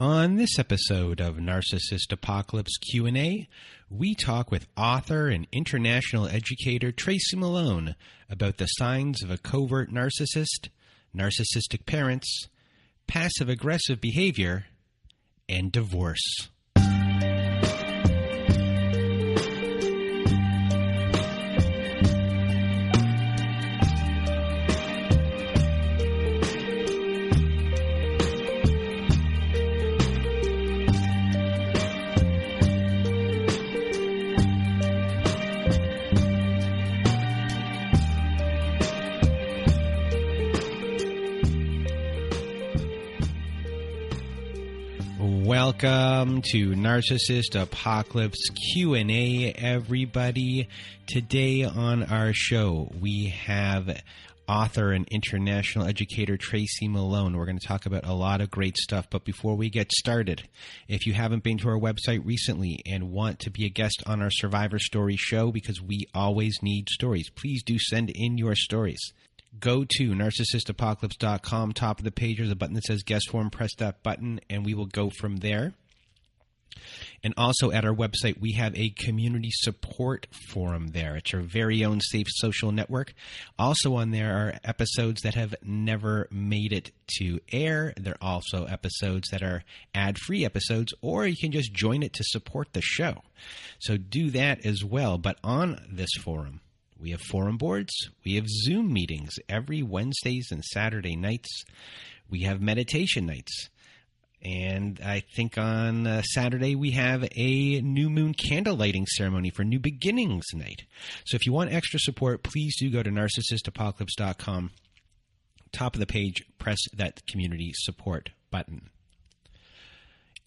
On this episode of Narcissist Apocalypse Q&A, we talk with author and international educator Tracy Malone about the signs of a covert narcissist, narcissistic parents, passive-aggressive behavior, and divorce. Welcome to Narcissist Apocalypse Q&A, everybody. Today on our show, we have author and international educator Tracy Malone. We're going to talk about a lot of great stuff, but before we get started, if you haven't been to our website recently and want to be a guest on our Survivor Story show, because we always need stories, please do send in your stories. Go to narcissistapocalypse.com. Top of the page, there's a button that says guest form. Press that button and we will go from there. And also at our website, we have a community support forum there. It's our very own safe social network. Also on there are episodes that have never made it to air. There are also episodes that are ad-free episodes, or you can just join it to support the show. So do that as well. But on this forum, we have forum boards. We have Zoom meetings every Wednesdays and Saturday nights. We have meditation nights. And I think on Saturday we have a new moon candle lighting ceremony for New Beginnings night. So if you want extra support, please do go to narcissistapocalypse.com. Top of the page, press that community support button.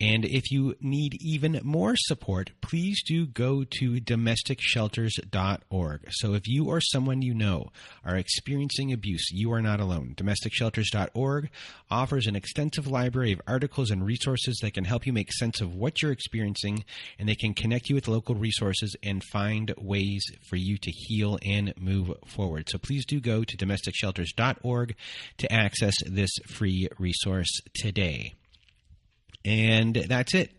And if you need even more support, please do go to domesticshelters.org. So if you or someone you know are experiencing abuse, you are not alone. Domesticshelters.org offers an extensive library of articles and resources that can help you make sense of what you're experiencing, and they can connect you with local resources and find ways for you to heal and move forward. So please do go to domesticshelters.org to access this free resource today. And that's it.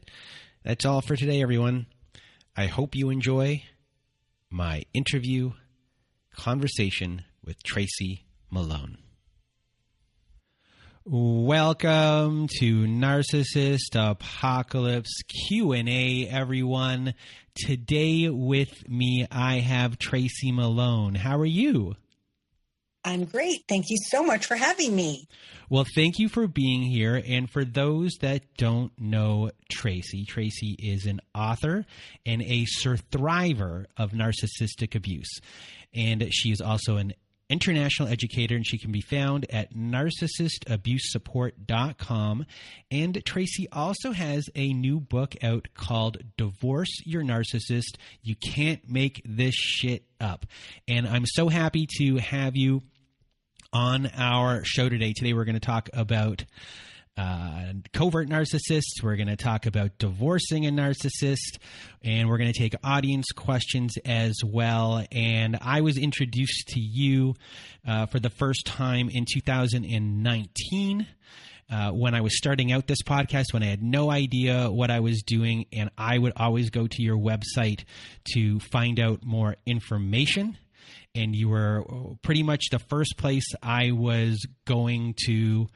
That's all for today, everyone. I hope you enjoy my interview conversation with Tracy Malone. Welcome to Narcissist Apocalypse Q&A, everyone. Today with me, I have Tracy Malone. How are you? I'm great. Thank you so much for having me. Well, thank you for being here. And for those that don't know Tracy, Tracy is an author and a survivor of narcissistic abuse. And she is also an international educator, and she can be found at narcissistabusesupport.com. And Tracy also has a new book out called Divorce Your Narcissist. You Can't Make This Shit Up. And I'm so happy to have you on our show today. Today we're going to talk about covert narcissists. We're going to talk about divorcing a narcissist, and we're going to take audience questions as well. And I was introduced to you for the first time in 2019 when I was starting out this podcast, when I had no idea what I was doing, and I would always go to your website to find out more information. And you were pretty much the first place I was going to,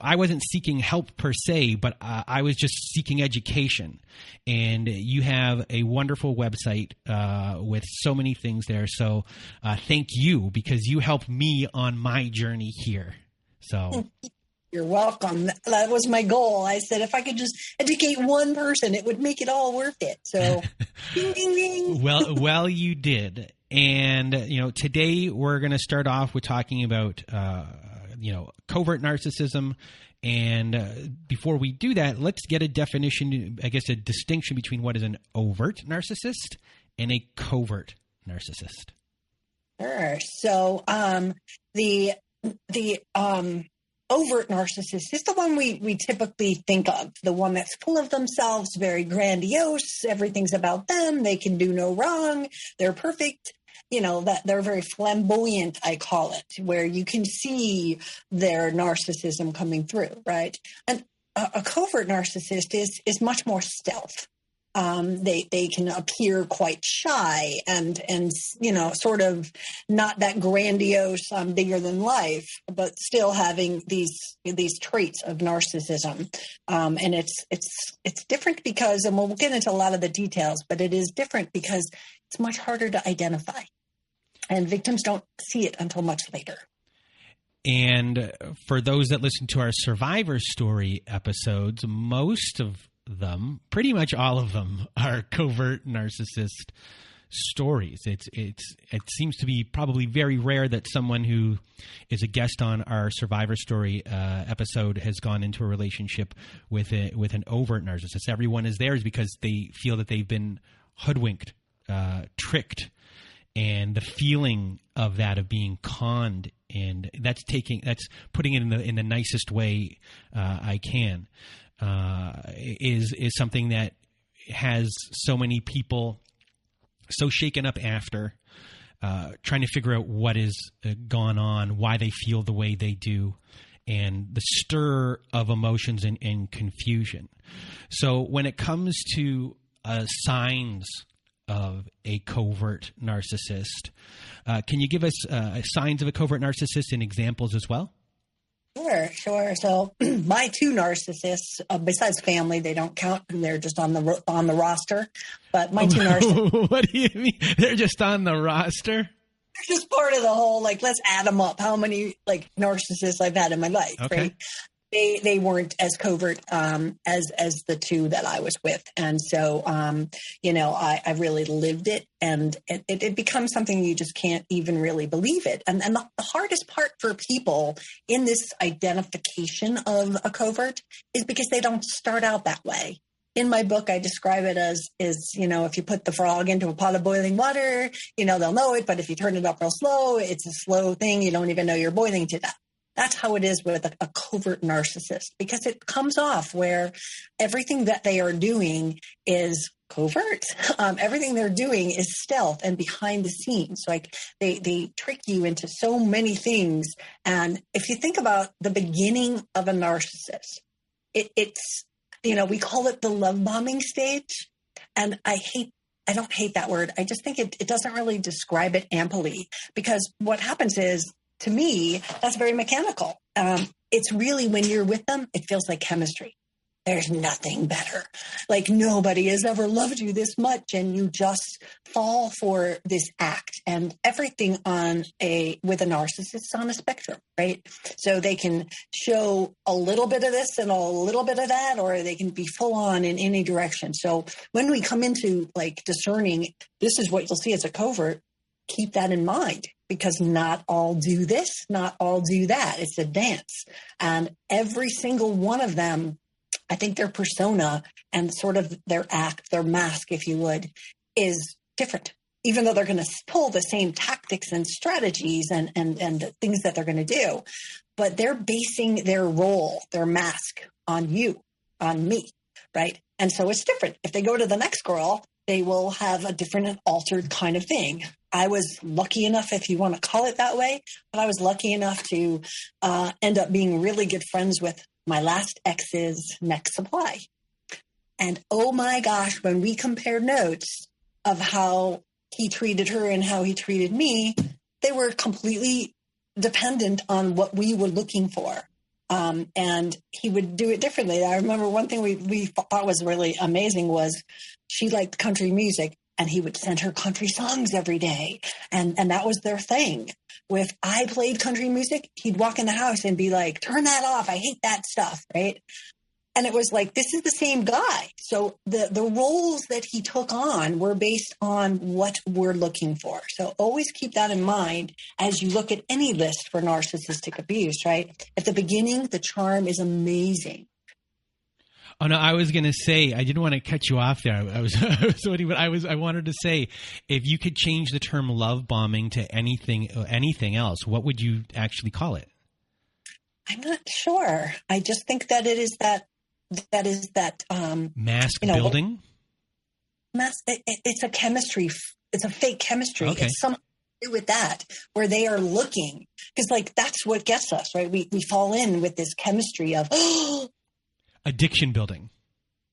I wasn't seeking help per se, but I was just seeking education. And you have a wonderful website with so many things there. So thank you, because you helped me on my journey here. So you're welcome. That was my goal. I said, if I could just educate one person, it would make it all worth it. So ding, ding, ding. Well, you did. And, today we're going to start off with talking about, covert narcissism. And before we do that, let's get a definition, I guess a distinction between what is an overt narcissist and a covert narcissist. Sure. So the overt narcissist is the one we typically think of, the one that's full of themselves, very grandiose, everything's about them, they can do no wrong, they're perfect. That they're very flamboyant, I call it, where you can see their narcissism coming through, right? And a covert narcissist is much more stealth. They can appear quite shy and sort of not that grandiose, bigger than life, but still having these traits of narcissism. And it's different because, and we'll get into a lot of the details, but it is different because it's much harder to identify, and victims don't see it until much later. And for those that listen to our Survivor Story episodes, most of them, pretty much all of them, are covert narcissist stories. It seems to be probably very rare that someone who is a guest on our Survivor Story episode has gone into a relationship with an overt narcissist. Everyone is theirs because they feel that they've been hoodwinked, tricked, and the feeling of that, of being conned, and that's putting it in the nicest way I can. Is something that has so many people so shaken up after, trying to figure out what has gone on, why they feel the way they do, and the stir of emotions and confusion. So when it comes to signs of a covert narcissist, can you give us signs of a covert narcissist and examples as well? Sure. So my two narcissists, besides family, they don't count. They're just on the roster. But my two narcissists. What do you mean? They're just on the roster? They're just part of the whole, let's add them up. How many, narcissists I've had in my life, okay. Right? They weren't as covert as the two that I was with. And so, I really lived it, and it becomes something you just can't even really believe it. And the hardest part for people in this identification of a covert is because they don't start out that way. In my book, I describe it as if you put the frog into a pot of boiling water, they'll know it. But if you turn it up real slow, it's a slow thing. You don't even know you're boiling to death. That's how it is with a covert narcissist, because it comes off where everything that they are doing is covert. Everything they're doing is stealth and behind the scenes. They trick you into so many things. And if you think about the beginning of a narcissist, it's we call it the love bombing stage. And I don't hate that word. I just think it doesn't really describe it amply, because what happens is, to me, that's very mechanical. It's really, when you're with them, it feels like chemistry. There's nothing better. Nobody has ever loved you this much, and you just fall for this act. And everything with a narcissist is on a spectrum, right? So they can show a little bit of this and a little bit of that, or they can be full on in any direction. So when we come into discerning, this is what you'll see as a covert, keep that in mind, because not all do this, not all do that. It's a dance. And every single one of them, I think their persona and sort of their act, their mask, if you would, is different, even though they're going to pull the same tactics and strategies and the things that they're going to do. But they're basing their role, their mask, on you, on me, right? And so it's different. If they go to the next girl, they will have a different and altered kind of thing. I was lucky enough, if you want to call it that way, but I was lucky enough to end up being really good friends with my last ex's next supply. And oh my gosh, when we compared notes of how he treated her and how he treated me, they were completely dependent on what we were looking for. And he would do it differently. I remember one thing we thought was really amazing was she liked country music, and he would send her country songs every day. And that was their thing. If I played country music, he'd walk in the house and be like, turn that off. I hate that stuff, right? And it was like, this is the same guy. So the roles that he took on were based on what we're looking for. So always keep that in mind as you look at any list for narcissistic abuse, right? At the beginning, the charm is amazing. Oh no, I was going to say, I didn't want to cut you off there. I wanted to say, if you could change the term love bombing to anything else, what would you actually call it? I'm not sure. I just think that it is that mask building. It's a chemistry. It's a fake chemistry. Okay. It's something to do with that, where they are looking, because that's what gets us, right? We fall in with this chemistry of. Addiction building.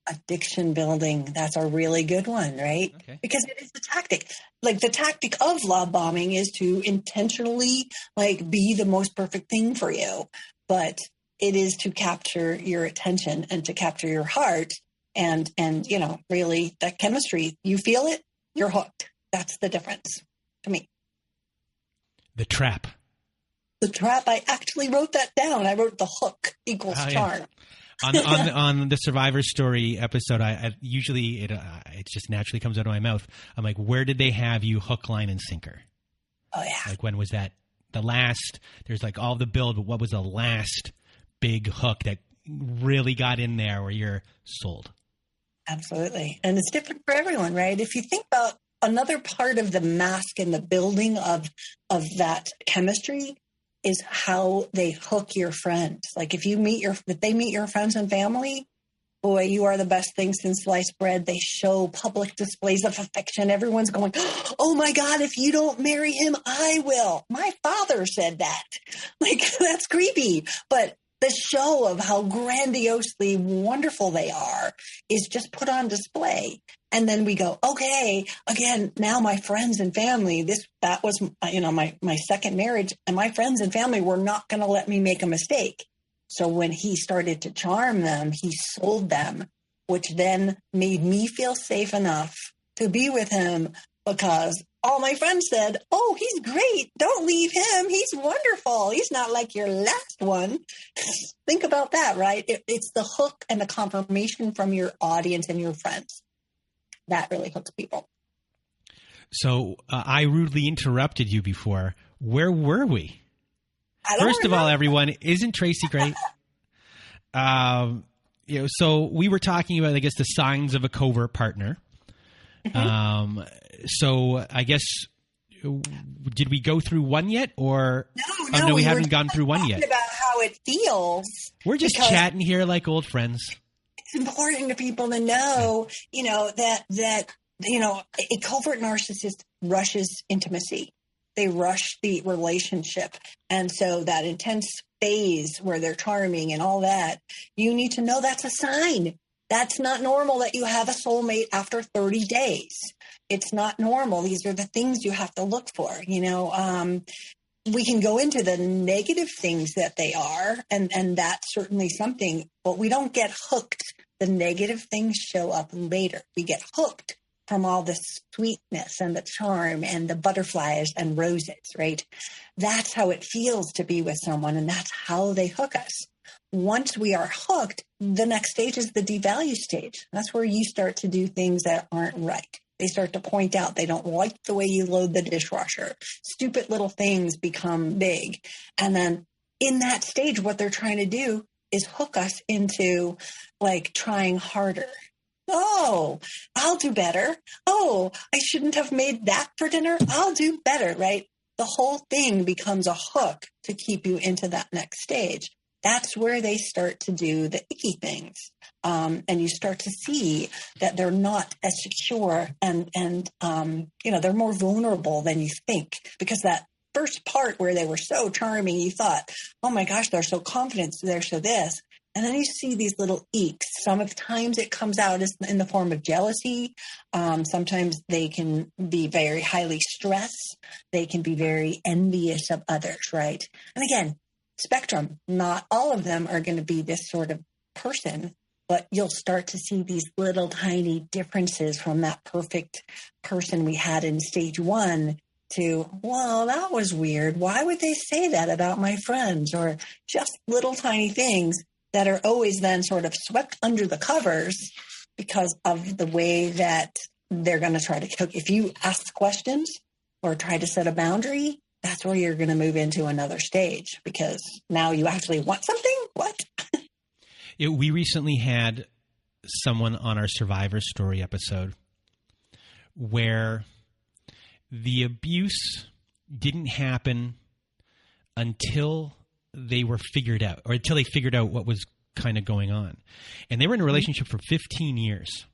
Addiction building. That's a really good one, right? Okay. Because it is the tactic. Like the tactic of love bombing is to intentionally be the most perfect thing for you. But it is to capture your attention and to capture your heart and really that chemistry. You feel it, you're hooked. That's the difference to me. The trap. The trap. I actually wrote that down. I wrote the hook equals charm. Yeah. On the Survivor Story episode, I usually it just naturally comes out of my mouth. I'm like, where did they have you hook, line, and sinker? Oh yeah. Like when was that? The last. There's all the build, but what was the last big hook that really got in there where you're sold? Absolutely, and it's different for everyone, right? If you think about another part of the mask and the building of that chemistry is how they hook your friends. Like if they meet your friends and family, boy, you are the best thing since sliced bread. They show public displays of affection. Everyone's going, oh my God, if you don't marry him, I will. My father said that. That's creepy. But the show of how grandiosely wonderful they are is just put on display. And then we go, okay, again, now my friends and family, that was, my second marriage, and my friends and family were not going to let me make a mistake. So when he started to charm them, he sold them, which then made me feel safe enough to be with him because all my friends said, oh, he's great. Don't leave him. He's wonderful. He's not like your last one. Think about that, right? It's the hook and the confirmation from your audience and your friends. That really hooks people. So I rudely interrupted you before. Where were we? First of all, everyone, isn't Tracy great? So we were talking about, I guess, the signs of a covert partner. Mm-hmm. So I guess, did we go through one yet? Or no, we haven't gone through one yet. About how it feels. We're just chatting here like old friends. It's important to people to know, that a covert narcissist rushes intimacy. They rush the relationship. And so that intense phase where they're charming and all that, you need to know that's a sign. That's not normal that you have a soulmate after 30 days. It's not normal. These are the things you have to look for. We can go into the negative things that they are, and that's certainly something, but we don't get hooked. The negative things show up later. We get hooked from all the sweetness and the charm and the butterflies and roses, right? That's how it feels to be with someone, and that's how they hook us. Once we are hooked, the next stage is the devalue stage. That's where you start to do things that aren't right. They start to point out they don't like the way you load the dishwasher. Stupid little things become big. And then in that stage, what they're trying to do is hook us into trying harder. Oh, I'll do better. Oh, I shouldn't have made that for dinner. I'll do better, right? The whole thing becomes a hook to keep you into that next stage. That's where they start to do the icky things. And you start to see that they're not as secure and they're more vulnerable than you think, because that first part where they were so charming, you thought, oh my gosh, they're so confident, they're so this. And then you see these little eeks. Sometimes it comes out as in the form of jealousy. Sometimes they can be very highly stressed. They can be very envious of others, right? And again, spectrum. Not all of them are going to be this sort of person, but you'll start to see these little tiny differences from that perfect person we had in stage one to, well, that was weird. Why would they say that about my friends? Or just little tiny things that are always then sort of swept under the covers because of the way that they're going to try to cook. If you ask questions or try to set a boundary, that's where you're going to move into another stage, because now you actually want something. What? We recently had someone on our Survivor Story episode where the abuse didn't happen until they were figured out, or until they figured out what was kind of going on. And they were in a relationship for 15 years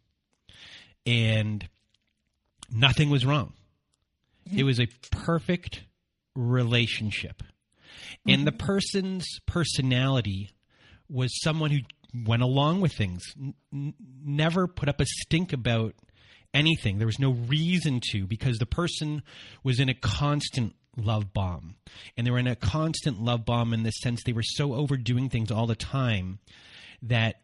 and nothing was wrong. It was a perfect relationship. And the person's personality was someone who went along with things, never put up a stink about anything. There was no reason to, because the person was in a constant love bomb. And they were in a constant love bomb in the sense they were so overdoing things all the time that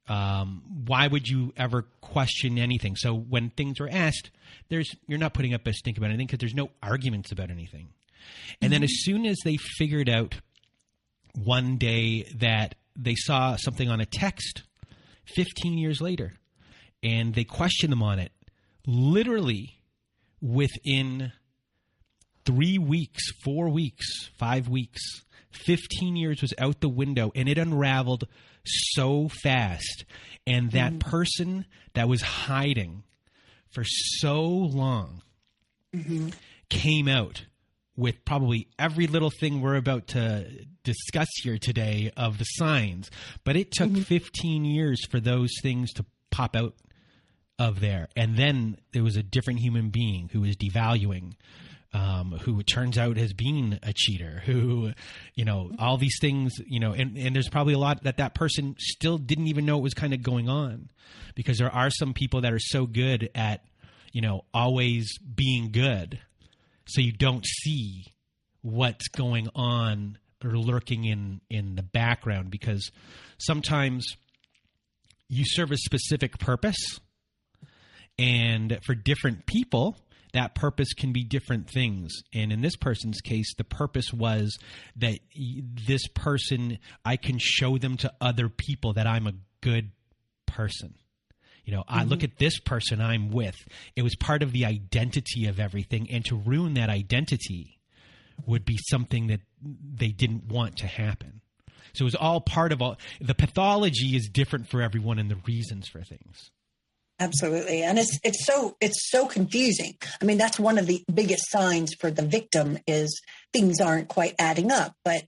why would you ever question anything? So when things were asked, you're not putting up a stink about anything because there's no arguments about anything. And then as soon as they figured out one day that they saw something on a text 15 years later and they questioned them on it, literally within 3 weeks, 4 weeks, 5 weeks, 15 years was out the window, and it unraveled so fast. And that person that was hiding for so long came out with probably every little thing we're about to discuss here today of the signs. But it took 15 years for those things to pop out of there. And then there was a different human being who was devaluing, who it turns out has been a cheater, who, all these things, and there's probably a lot that person still didn't even know it was kind of going on, because there are some people that are so good at, always being good. So you don't see what's going on or lurking in the background, because sometimes you serve a specific purpose, and for different people, that purpose can be different things. And in this person's case, the purpose was that this person, I can show them to other people that I'm a good person. I look at this person I'm with. It was part of the identity of everything. And to ruin that identity would be something that they didn't want to happen. So it was all part of the pathology is different for everyone and the reasons for things. Absolutely. And it's so confusing. I mean, that's one of the biggest signs for the victim is things aren't quite adding up. But,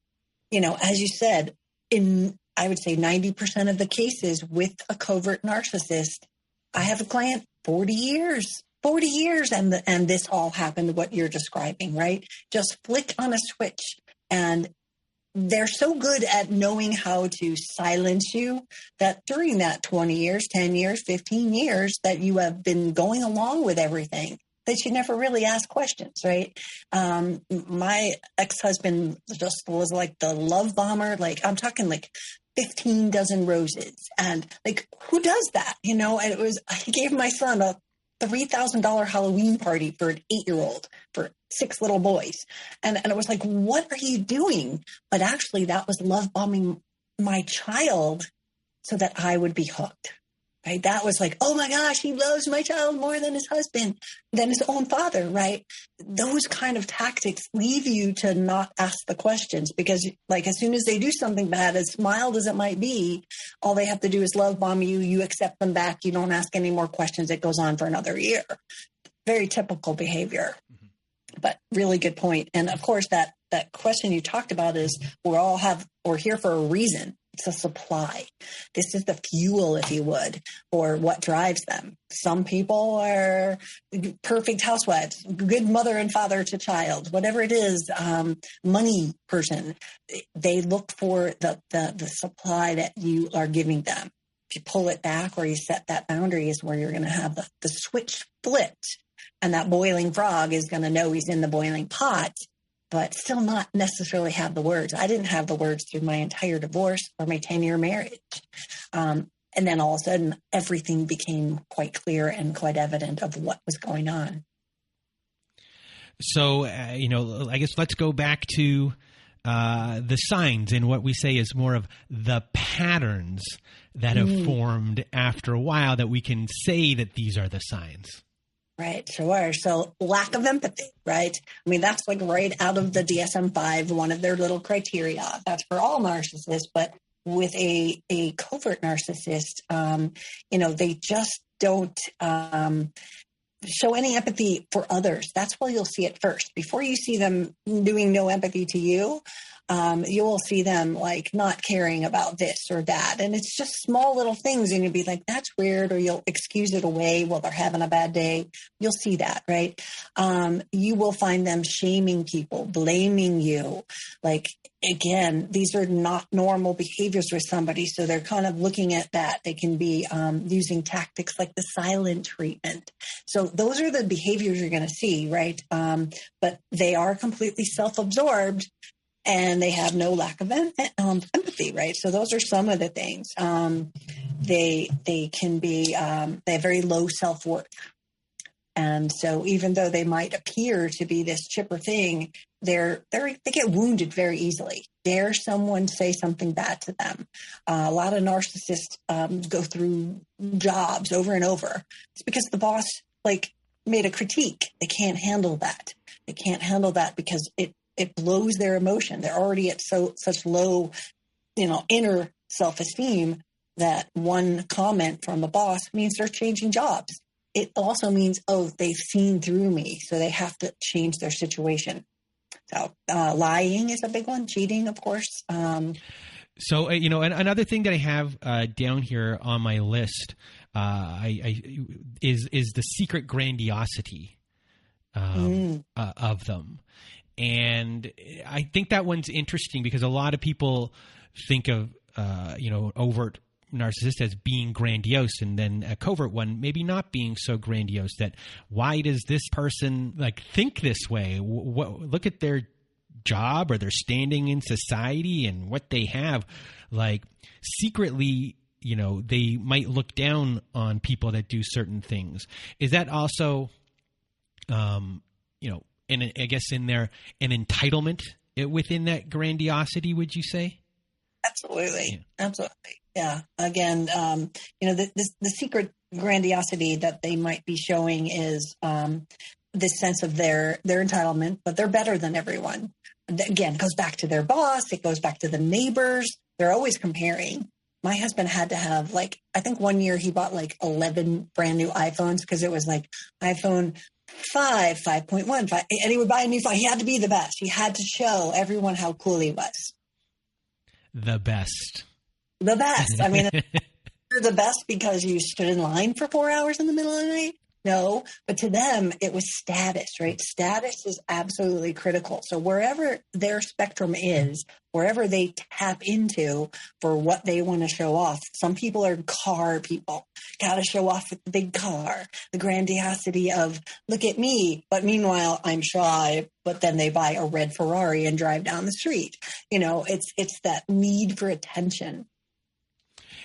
as you said, I would say 90% of the cases with a covert narcissist, I have a client 40 years, and this all happened, what you're describing, right? Just flick on a switch, and they're so good at knowing how to silence you that during that 20 years, 10 years, 15 years that you have been going along with everything, that you never really ask questions, right? My ex-husband just was like the love bomber. Like, I'm talking like 15 dozen roses. And like, who does that? And he gave my son a $3,000 Halloween party for an 8-year-old for 6 little boys. And it was like, what are you doing? But actually that was love bombing my child so that I would be hooked, right? That was like, oh my gosh, he loves my child more than his husband, than his own father, right? Those kind of tactics leave you to not ask the questions, because like as soon as they do something bad, as mild as it might be, all they have to do is love bomb you. You accept them back. You don't ask any more questions. It goes on for another year. Very typical behavior, but really good point. And of course, that question you talked about is we're here for a reason. It's a supply. This is the fuel, if you would, or what drives them. Some people are perfect housewives, good mother and father to child, whatever it is, money person. They look for the supply that you are giving them. If you pull it back or you set that boundary is where you're going to have the switch flipped, and that boiling frog is going to know he's in the boiling pot, but still not necessarily have the words. I didn't have the words through my entire divorce or my 10-year marriage. And then all of a sudden, everything became quite clear and quite evident of what was going on. So, I guess let's go back to the signs and what we say is more of the patterns that have formed after a while that we can say that these are the signs. Right, sure. So lack of empathy, right? I mean, that's like right out of the DSM-5, one of their little criteria. That's for all narcissists, but with a covert narcissist, they just don't show any empathy for others. That's where you'll see it first. Before you see them doing no empathy to you, you will see them like not caring about this or that. And it's just small little things. And you'll be like, that's weird. Or you'll excuse it away while they're having a bad day. You'll see that, right? You will find them shaming people, blaming you. Like, again, these are not normal behaviors with somebody. So they're kind of looking at that. They can be using tactics like the silent treatment. So those are the behaviors you're going to see, right? But they are completely self-absorbed and they have no lack of empathy, right? So those are some of the things. They can be, they have very low self-worth. And so even though they might appear to be this chipper thing, they get wounded very easily. Dare someone say something bad to them. A lot of narcissists go through jobs over and over. It's because the boss made a critique. They can't handle that. They can't handle that because it blows their emotion. They're already at such low, inner self-esteem that one comment from the boss means they're changing jobs. It also means, they've seen through me, so they have to change their situation. So lying is a big one. Cheating, of course. So, another thing that I have down here on my list is the secret grandiosity of them. And I think that one's interesting because a lot of people think of, overt narcissist as being grandiose, and then a covert one maybe not being so grandiose. That why does this person think this way? Look at their job or their standing in society and what they have. Secretly, they might look down on people that do certain things. Is that also, and I guess in there an entitlement within that grandiosity? Would you say? Absolutely. Yeah. Absolutely. Yeah. Again, the secret grandiosity that they might be showing is this sense of their entitlement, but they're better than everyone. Again, it goes back to their boss. It goes back to the neighbors. They're always comparing. My husband had to have I think one year he bought 11 brand new iPhones because it was iPhone 5, 5.1, 5, and he would buy a new phone. He had to be the best. He had to show everyone how cool he was. The best. The best. I mean, you're the best because you stood in line for 4 hours in the middle of the night? No, but to them, it was status, right? Status is absolutely critical. So wherever their spectrum is, wherever they tap into for what they want to show off, some people are car people, got to show off with the big car, the grandiosity of, look at me, but meanwhile, I'm shy, but then they buy a red Ferrari and drive down the street. It's that need for attention.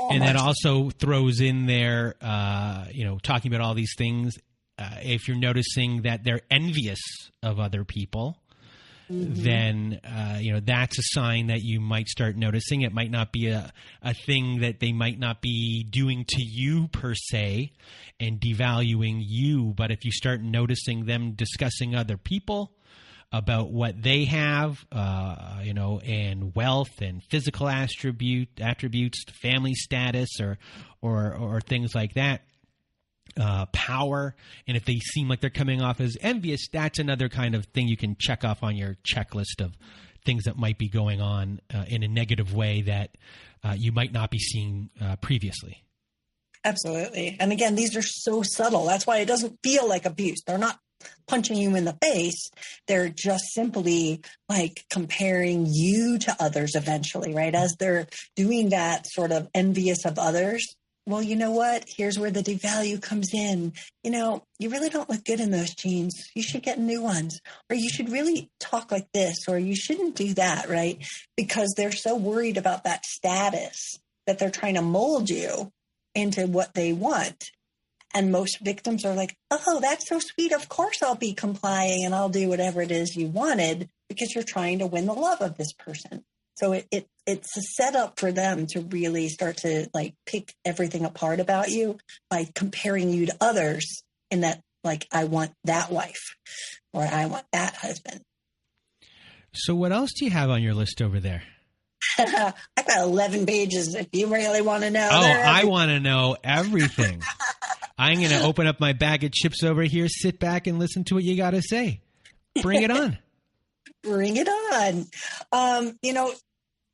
And that also throws in there, talking about all these things. If you're noticing that they're envious of other people, then, that's a sign that you might start noticing. It might not be a thing that they might not be doing to you per se and devaluing you. But if you start noticing them discussing other people about what they have, and wealth and physical attributes, family status, or things like that, power. And if they seem like they're coming off as envious, that's another kind of thing you can check off on your checklist of things that might be going on in a negative way that you might not be seeing previously. Absolutely. And again, these are so subtle. That's why it doesn't feel like abuse. They're not punching you in the face. They're just simply comparing you to others eventually, right? As they're doing that sort of envious of others. Well, you know what? Here's where the devalue comes in. You really don't look good in those jeans. You should get new ones, or you should really talk like this, or you shouldn't do that, right? Because they're so worried about that status that they're trying to mold you into what they want. And most victims are like, oh, that's so sweet. Of course I'll be complying and I'll do whatever it is you wanted, because you're trying to win the love of this person. So it's a setup for them to really start to pick everything apart about you by comparing you to others in that, I want that wife or I want that husband. So what else do you have on your list over there? I've got 11 pages if you really want to know. Oh, I want to know everything. I'm going to open up my bag of chips over here, sit back and listen to what you got to say. Bring it on. Bring it on.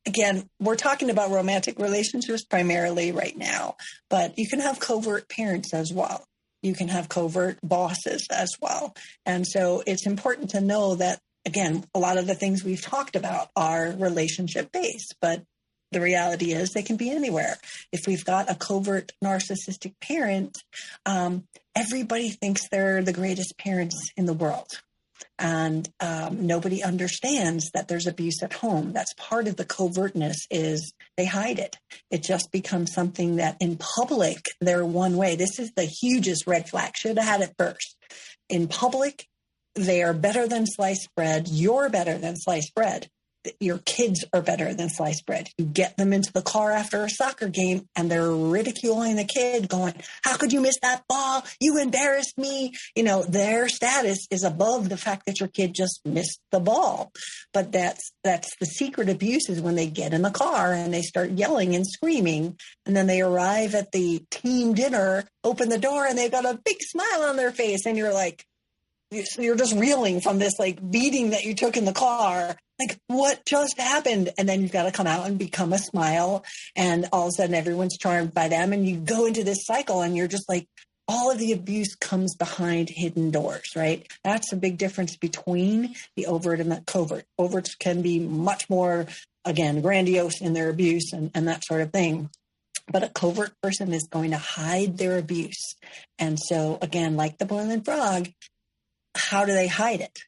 Again, we're talking about romantic relationships primarily right now, but you can have covert parents as well. You can have covert bosses as well. And so it's important to know that, again, a lot of the things we've talked about are relationship based, but the reality is they can be anywhere. If we've got a covert narcissistic parent, everybody thinks they're the greatest parents in the world. And nobody understands that there's abuse at home. That's part of the covertness is they hide it. It just becomes something that in public, they're one way. This is the hugest red flag. Should have had it first. In public, they are better than sliced bread. You're better than sliced bread. Your kids are better than sliced bread. You get them into the car after a soccer game and they're ridiculing the kid going, how could you miss that ball? You embarrassed me. Their status is above the fact that your kid just missed the ball. But that's the secret abuse is when they get in the car and they start yelling and screaming. And then they arrive at the team dinner, open the door, and they've got a big smile on their face. And you're like, you're just reeling from this beating that you took in the car. Like, what just happened? And then you've got to come out and become a smile. And all of a sudden everyone's charmed by them. And you go into this cycle and you're just like, all of the abuse comes behind hidden doors, right? That's a big difference between the overt and the covert. Overts can be much more, again, grandiose in their abuse and that sort of thing. But a covert person is going to hide their abuse. And so, again, like the boiling frog, how do they hide it?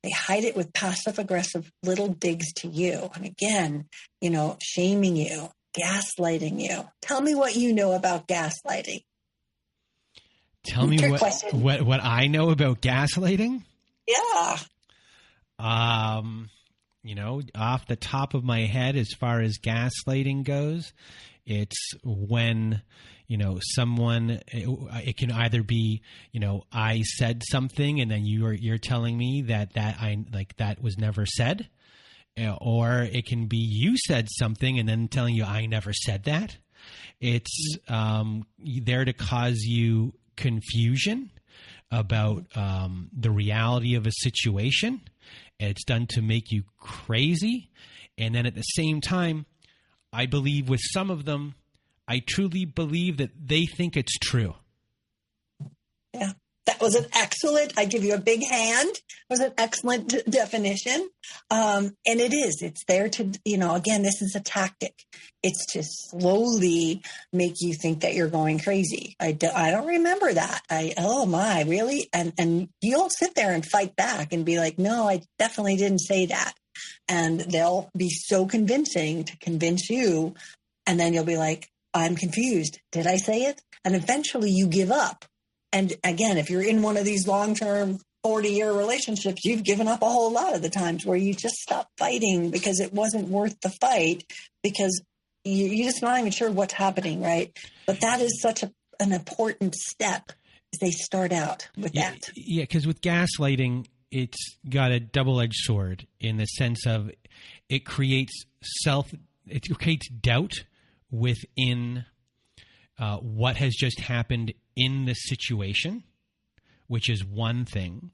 They hide it with passive-aggressive little digs to you. And again, shaming you, gaslighting you. Tell me what you know about gaslighting. Tell me what I know about gaslighting? Yeah. Off the top of my head, as far as gaslighting goes, it's when someone, it can either be, I said something and then you're telling me that was never said, or it can be you said something and then telling you I never said that. It's there to cause you confusion about the reality of a situation. It's done to make you crazy. And then at the same time, I believe with some of them, I truly believe that they think it's true. Yeah, that was an excellent, I give you a big hand. It was an excellent definition. And it is, it's there to, again, this is a tactic. It's to slowly make you think that you're going crazy. I don't remember that. Oh my, really? And you'll sit there and fight back and be like, no, I definitely didn't say that. And they'll be so convincing to convince you. And then you'll be like, I'm confused. Did I say it? And eventually you give up. And again, if you're in one of these long-term 40-year relationships, you've given up a whole lot of the times where you just stop fighting because it wasn't worth the fight because you're just not even sure what's happening, right? But that is such an important step as they start out with that. Yeah, because with gaslighting, it's got a double-edged sword in the sense of it creates doubt within what has just happened in the situation, which is one thing.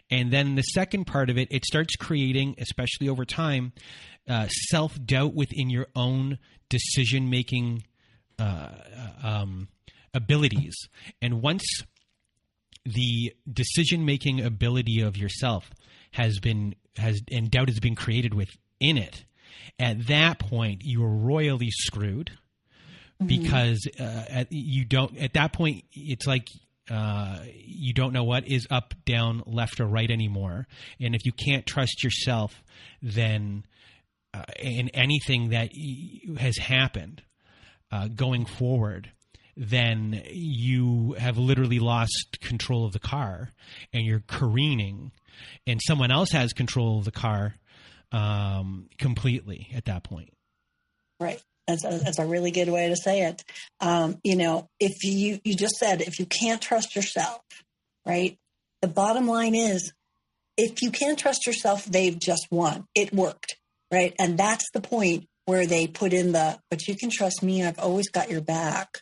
And then the second part of it, it starts creating, especially over time, self-doubt within your own decision-making abilities. And once the decision-making ability of yourself and doubt has been created within it, at that point, you are royally screwed because at that point, it's like you don't know what is up, down, left, or right anymore. And if you can't trust yourself, then in anything that has happened going forward, then you have literally lost control of the car and you're careening, and someone else has control of the car completely at that point. Right. That's a really good way to say it. If you just said, if you can't trust yourself, right? The bottom line is, if you can't trust yourself, they've just won. It worked, right? And that's the point where they put in but you can trust me. I've always got your back.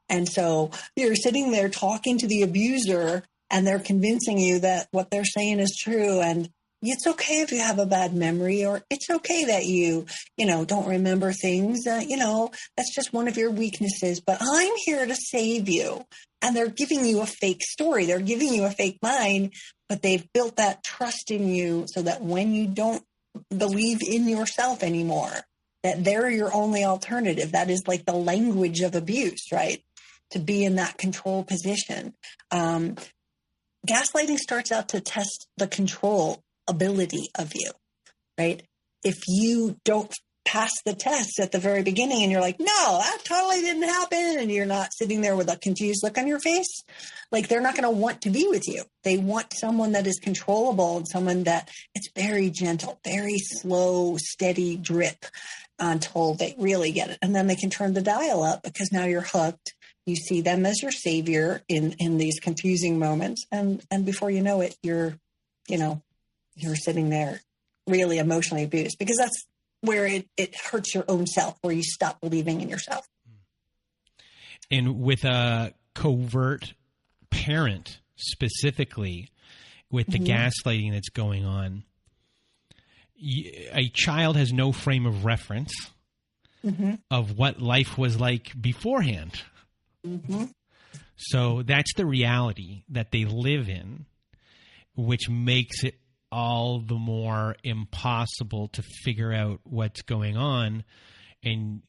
And so you're sitting there talking to the abuser and they're convincing you that what they're saying is true. And It's okay if you have a bad memory, or it's okay that you don't remember things. That's just one of your weaknesses, but I'm here to save you. And they're giving you a fake story. They're giving you a fake mind, but they've built that trust in you so that when you don't believe in yourself anymore, that they're your only alternative. That is like the language of abuse, right? To be in that control position. Gaslighting starts out to test the control ability of you, right? If you don't pass the test at the very beginning and you're like, no, that totally didn't happen, and you're not sitting there with a confused look on your face, like they're not going to want to be with you. They want someone that is controllable and someone that it's very gentle, very slow, steady drip until they really get it. And then they can turn the dial up because now you're hooked. You see them as your savior in these confusing moments. And before you know it, you're sitting there really emotionally abused, because that's where it hurts your own self, where you stop believing in yourself. And with a covert parent specifically, with the gaslighting that's going on, a child has no frame of reference of what life was like beforehand. So that's the reality that they live in, which makes it all the more impossible to figure out what's going on. And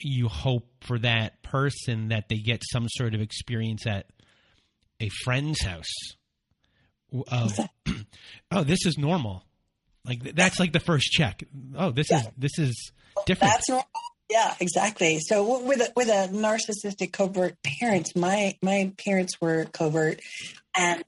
you hope for that person that they get some sort of experience at a friend's house of, oh, this is normal. Like that's like the first check. Oh, this is different. That's normal. Yeah, exactly. So with a narcissistic covert parents, my parents were covert, and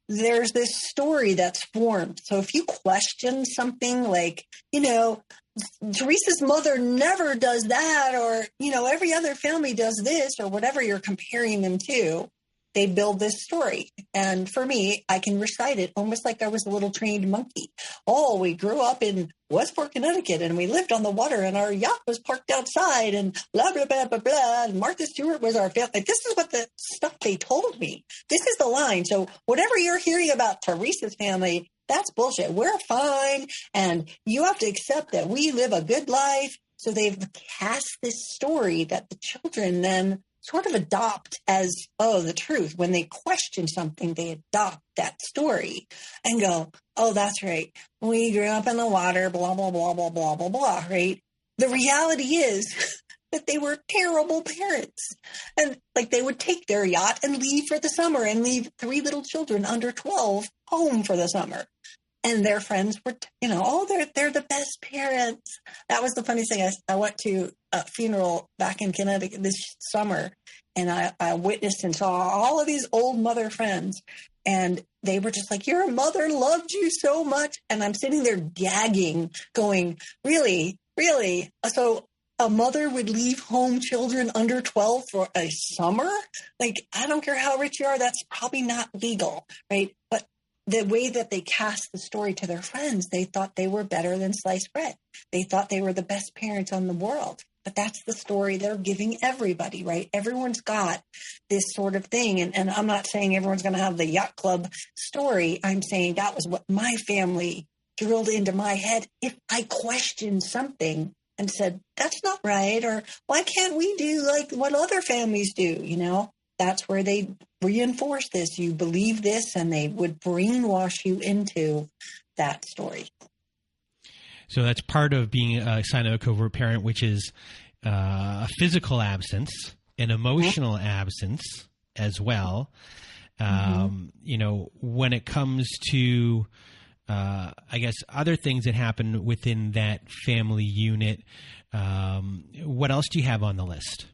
there's this story that's formed. So if you question something like, Teresa's mother never does that, or, every other family does this, or whatever you're comparing them to, they build this story. And for me, I can recite it almost like I was a little trained monkey. Oh, we grew up in Westport, Connecticut, and we lived on the water, and our yacht was parked outside, and blah, blah, blah, blah, blah. And Martha Stewart was our family. This is what the stuff they told me. This is the line. So whatever you're hearing about Teresa's family, that's bullshit. We're fine, and you have to accept that we live a good life. So they've cast this story that the children then sort of adopt as, the truth. When they question something, they adopt that story and go, oh, that's right. We grew up in the water, blah, blah, blah, blah, blah, blah, blah, right? The reality is that they were terrible parents. And like they would take their yacht and leave for the summer and leave 3 little children under 12 home for the summer. And their friends were, they're the best parents. That was the funniest thing. I went to a funeral back in Connecticut this summer, and I witnessed and saw all of these old mother friends. And they were just like, your mother loved you so much. And I'm sitting there gagging, going, really, really? So a mother would leave home children under 12 for a summer? Like, I don't care how rich you are, that's probably not legal, right? But the way that they cast the story to their friends, they thought they were better than sliced bread. They thought they were the best parents on the world. But that's the story they're giving everybody, right? Everyone's got this sort of thing. And I'm not saying everyone's going to have the yacht club story. I'm saying that was what my family drilled into my head. If I questioned something and said, that's not right, or why can't we do like what other families do, that's where they reinforce this. You believe this, and they would brainwash you into that story. So that's part of being a sign of a covert parent, which is a physical absence, an emotional absence as well. When it comes to, I guess, other things that happen within that family unit, what else do you have on the list?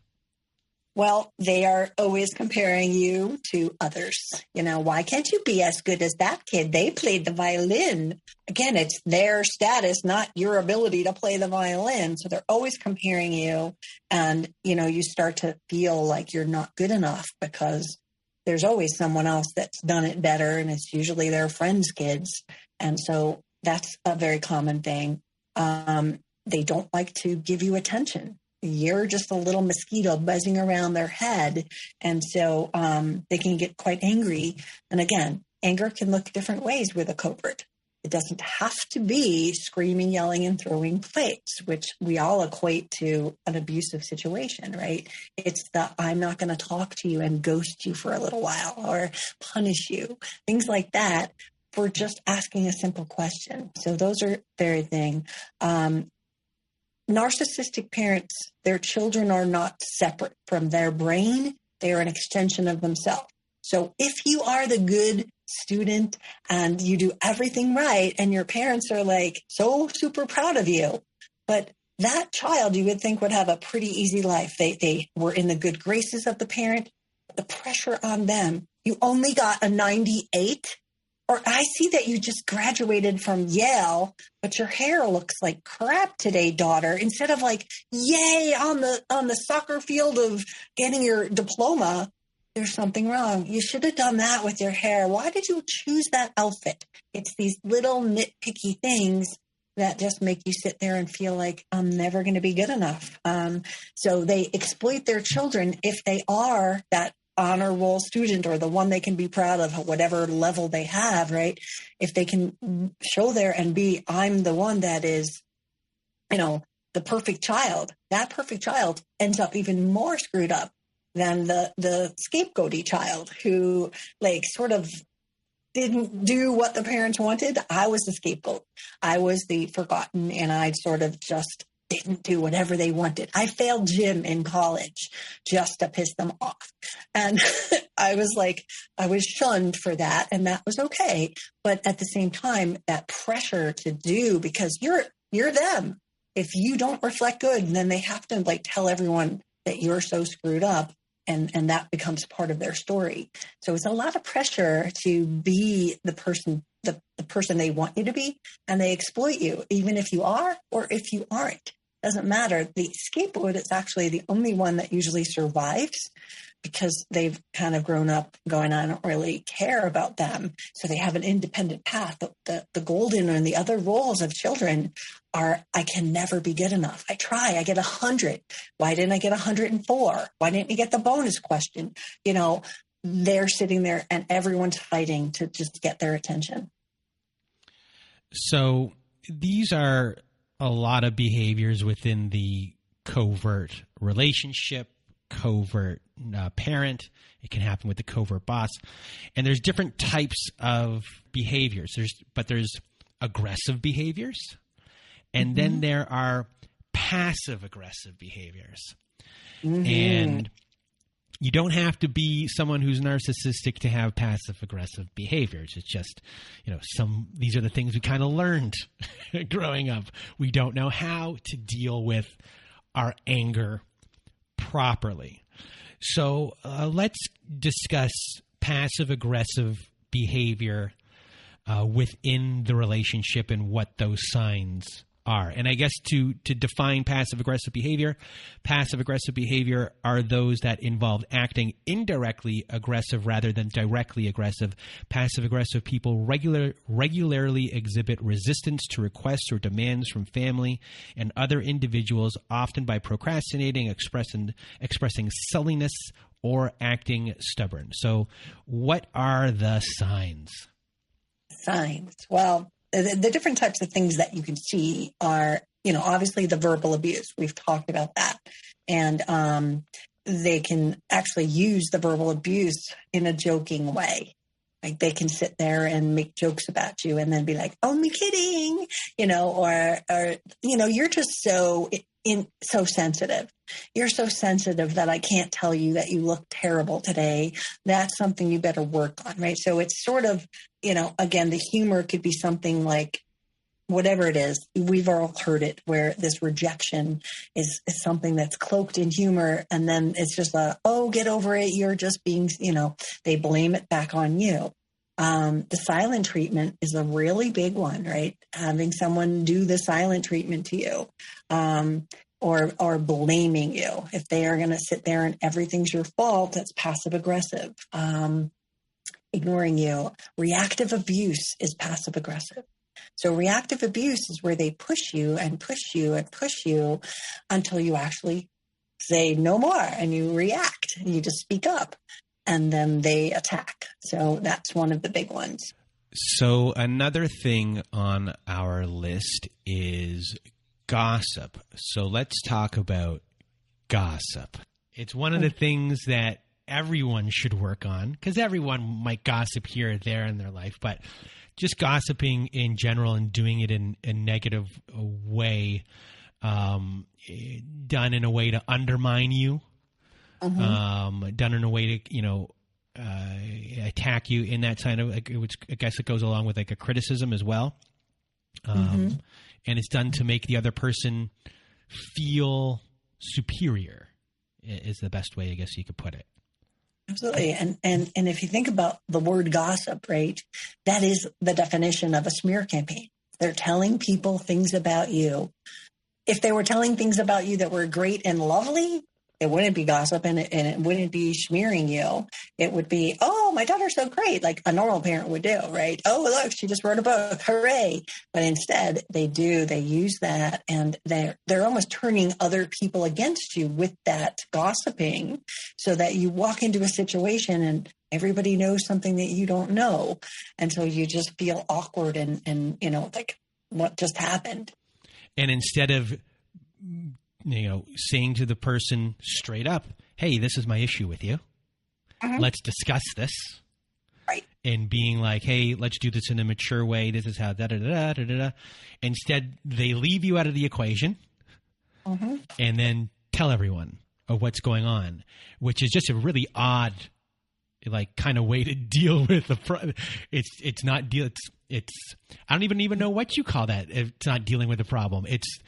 Well, they are always comparing you to others. Why can't you be as good as that kid? They played the violin. Again, it's their status, not your ability to play the violin. So they're always comparing you. And, you start to feel like you're not good enough because there's always someone else that's done it better. And it's usually their friends' kids. And so that's a very common thing. They don't like to give you attention. You're just a little mosquito buzzing around their head. And so they can get quite angry. And again, anger can look different ways with a covert. It doesn't have to be screaming, yelling, and throwing plates, which we all equate to an abusive situation, right? It's the I'm not going to talk to you and ghost you for a little while or punish you, things like that, for just asking a simple question. So those are very thing. Narcissistic parents, their children are not separate from their brain. They are an extension of themselves. So if you are the good student and you do everything right and your parents are like so super proud of you, but that child you would think would have a pretty easy life. They were in the good graces of the parent. The pressure on them, you only got a 98, or I see that you just graduated from Yale, but your hair looks like crap today, daughter, instead of like, yay, on the soccer field of getting your diploma. There's something wrong. You should have done that with your hair. Why did you choose that outfit? It's these little nitpicky things that just make you sit there and feel like I'm never going to be good enough. So they exploit their children if they are that honor roll student or the one they can be proud of, whatever level they have, right? If they can show there and be, I'm the one that is, the perfect child, that perfect child ends up even more screwed up than the scapegoaty child who like sort of didn't do what the parents wanted. I was the scapegoat. I was the forgotten, and I sort of just didn't do whatever they wanted. I failed gym in college just to piss them off. And I was shunned for that, and that was okay. But at the same time, that pressure to do, because you're them. If you don't reflect good, then they have to like tell everyone that you're so screwed up. And that becomes part of their story. So it's a lot of pressure to be the person they want you to be, and they exploit you, even if you are or if you aren't. Doesn't matter. The scapegoat is actually the only one that usually survives because they've kind of grown up going, I don't really care about them. So they have an independent path. The golden and the other roles of children are, I can never be good enough. I try, I get 100. Why didn't I get 104? Why didn't you get the bonus question? They're sitting there and everyone's fighting to just get their attention. So these are a lot of behaviors within the covert relationship, covert parent. It can happen with the covert boss. And there's different types of behaviors. There's aggressive behaviors. And then there are passive aggressive behaviors. Mm-hmm. And you don't have to be someone who's narcissistic to have passive aggressive behaviors. It's just, these are the things we kind of learned growing up. We don't know how to deal with our anger properly. So let's discuss passive aggressive behavior within the relationship and what those signs are. And I guess to define passive aggressive behavior are those that involve acting indirectly aggressive rather than directly aggressive. Passive aggressive people regularly exhibit resistance to requests or demands from family and other individuals, often by procrastinating, expressing silliness, or acting stubborn. So what are the signs? Well, the different types of things that you can see are, obviously the verbal abuse. We've talked about that. And they can actually use the verbal abuse in a joking way. Like they can sit there and make jokes about you and then be like, only kidding, or you're just so sensitive. You're so sensitive that I can't tell you that you look terrible today. That's something you better work on, right? So it's sort of, again, the humor could be something like whatever it is. We've all heard it where this rejection is something that's cloaked in humor. And then it's just get over it. You're just being, they blame it back on you. The silent treatment is a really big one, right? Having someone do the silent treatment to you, or blaming you. If they are going to sit there and everything's your fault, that's passive aggressive. Ignoring you. Reactive abuse is passive aggressive. So reactive abuse is where they push you and push you and push you until you actually say no more and you react and you just speak up. And then they attack. So that's one of the big ones. So another thing on our list is gossip. So let's talk about gossip. It's one of the things that everyone should work on, because everyone might gossip here or there in their life, but just gossiping in general and doing it in a negative way, done in a way to undermine you, done in a way to, attack you in that kind of, which I guess it goes along with like a criticism as well. And it's done to make the other person feel superior is the best way, I guess you could put it. Absolutely. And if you think about the word gossip, right, that is the definition of a smear campaign. They're telling people things about you. If they were telling things about you that were great and lovely, it wouldn't be gossip and it wouldn't be smearing you. It would be, oh, my daughter's so great, like a normal parent would do, right? Oh, look, she just wrote a book. Hooray. But instead they use that, and they're almost turning other people against you with that gossiping, so that you walk into a situation and everybody knows something that you don't know. And so you just feel awkward and like what just happened. And instead of saying to the person straight up, hey, this is my issue with you. Let's discuss this. Right. And being like, hey, let's do this in a mature way. This is how da-da-da-da-da-da. Instead, they leave you out of the equation and then tell everyone of what's going on, which is just a really odd, like, kind of way to deal with the it's not deal. It's I don't even know what you call that. It's not dealing with the problem. It's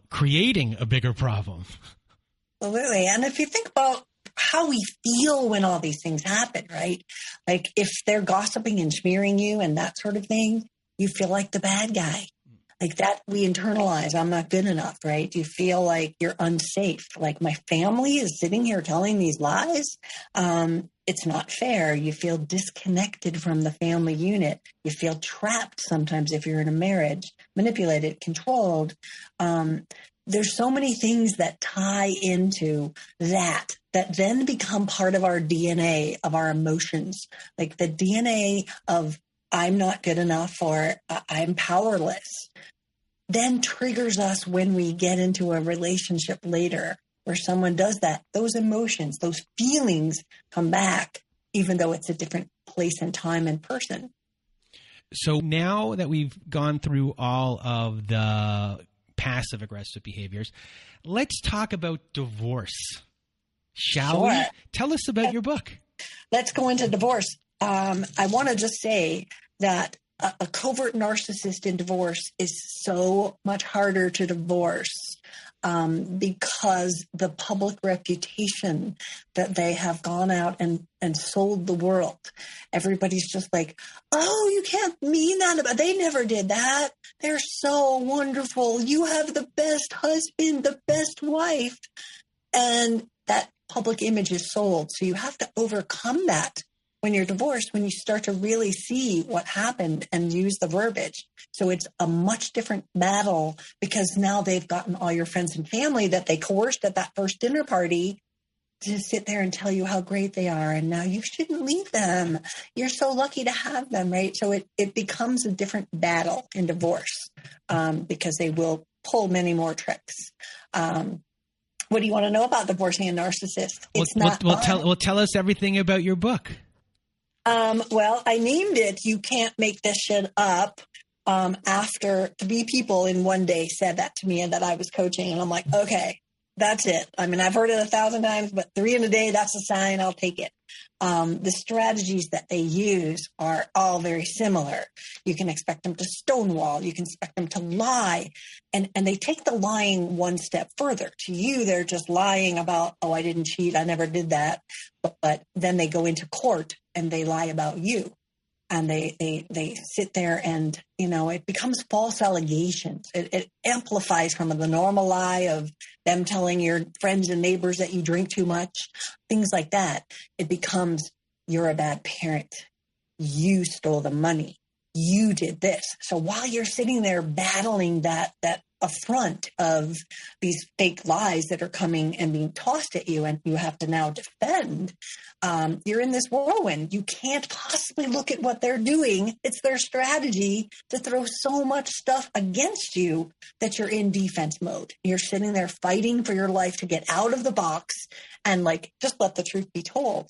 creating a bigger problem. Absolutely. And if you think about how we feel when all these things happen, right? Like if they're gossiping and smearing you and that sort of thing, you feel like the bad guy. Like that we internalize, I'm not good enough, right? You feel like you're unsafe. Like my family is sitting here telling these lies. It's not fair. You feel disconnected from the family unit. You feel trapped sometimes if you're in a marriage, manipulated, controlled. There's so many things that tie into that then become part of our DNA, of our emotions, like the DNA of I'm not good enough or I'm powerless, then triggers us when we get into a relationship later where someone does that. Those emotions, those feelings come back, even though it's a different place and time and person. So now that we've gone through all of the passive aggressive behaviors, let's talk about divorce. Shall we? Tell us about your book. Let's go into divorce. I want to just say that a covert narcissist in divorce is so much harder to divorce because the public reputation that they have gone out and sold the world. Everybody's just like, oh, you can't mean that about. They never did that. They're so wonderful. You have the best husband, the best wife. And that public image is sold. So you have to overcome that when you're divorced, when you start to really see what happened and use the verbiage. So it's a much different battle because now they've gotten all your friends and family that they coerced at that first dinner party to sit there and tell you how great they are. And now you shouldn't leave them. You're so lucky to have them, right? So it becomes a different battle in divorce because they will pull many more tricks. What do you want to know about divorcing a narcissist? It's not. Tell us everything about your book. Well, I named it "You Can't Make This Shit Up" after 3 people in one day said that to me and that I was coaching. And I'm like, okay, that's it. I mean, I've heard it 1,000 times, but 3 in a day, that's a sign. I'll take it. The strategies that they use are all very similar. You can expect them to stonewall. You can expect them to lie. And they take the lying one step further. To you, they're just lying about, oh, I didn't cheat. I never did that. But then they go into court and they lie about you. And they sit there and, it becomes false allegations. It amplifies from the normal lie of them telling your friends and neighbors that you drink too much, things like that. It becomes, you're a bad parent. You stole the money. You did this. So while you're sitting there battling that affront of these fake lies that are coming and being tossed at you, and you have to now defend, you're in this whirlwind. You can't possibly look at what they're doing. It's their strategy to throw so much stuff against you that you're in defense mode. You're sitting there fighting for your life to get out of the box and just let the truth be told.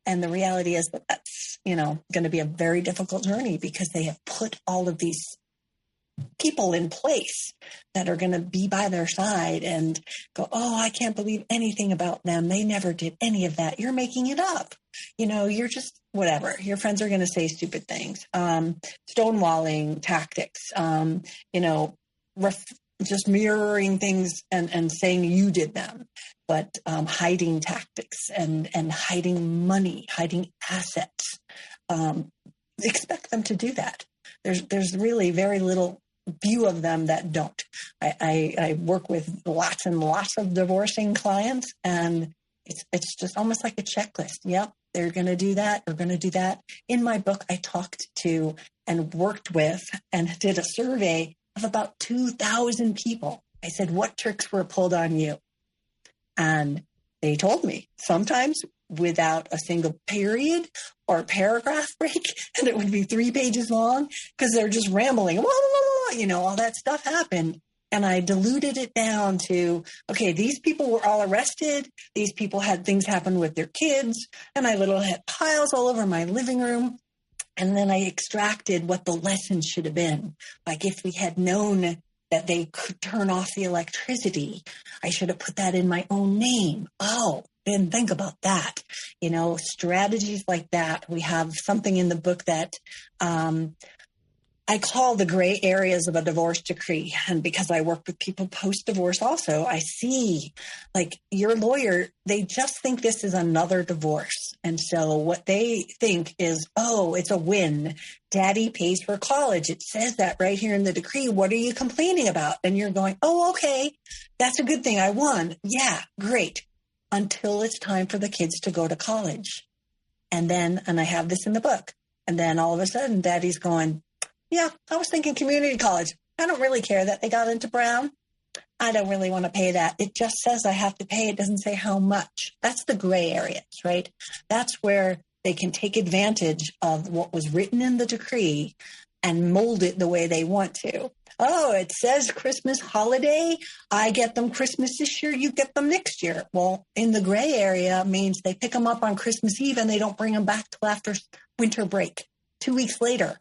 And the reality is that that's, going to be a very difficult journey, because they have put all of these people in place that are going to be by their side and go, oh, I can't believe anything about them. They never did any of that. You're making it up. You're just whatever. Your friends are going to say stupid things. Stonewalling tactics, just mirroring things and saying you did them, but hiding tactics and hiding money, hiding assets. Expect them to do that. There's really very little few of them that don't. I work with lots and lots of divorcing clients, and it's just almost like a checklist. Yep, they're going to do that. They're going to do that. In my book, I talked to and worked with and did a survey of about 2,000 people. I said, what tricks were pulled on you? And they told me, sometimes without a single period or paragraph break, and it would be 3 pages long because they're just rambling, all that stuff happened. And I diluted it down to, okay, these people were all arrested. These people had things happen with their kids, and I had piles all over my living room. And then I extracted what the lessons should have been. Like, if we had known that they could turn off the electricity, I should have put that in my own name. Oh, didn't think about that. Strategies like that. We have something in the book that I call the gray areas of a divorce decree. And because I work with people post-divorce also, I see, your lawyer, they just think this is another divorce. And so what they think is, oh, it's a win. Daddy pays for college. It says that right here in the decree. What are you complaining about? And you're going, oh, okay, that's a good thing. I won. Yeah, great. Until it's time for the kids to go to college. And I have this in the book. And then all of a sudden, Daddy's going, yeah, I was thinking community college. I don't really care that they got into Brown. I don't really want to pay that. It just says I have to pay. It doesn't say how much. That's the gray areas, right? That's where they can take advantage of what was written in the decree and mold it the way they want to. Oh, it says Christmas holiday. I get them Christmas this year. You get them next year. Well, in the gray area means they pick them up on Christmas Eve and they don't bring them back till after winter break, 2 weeks later.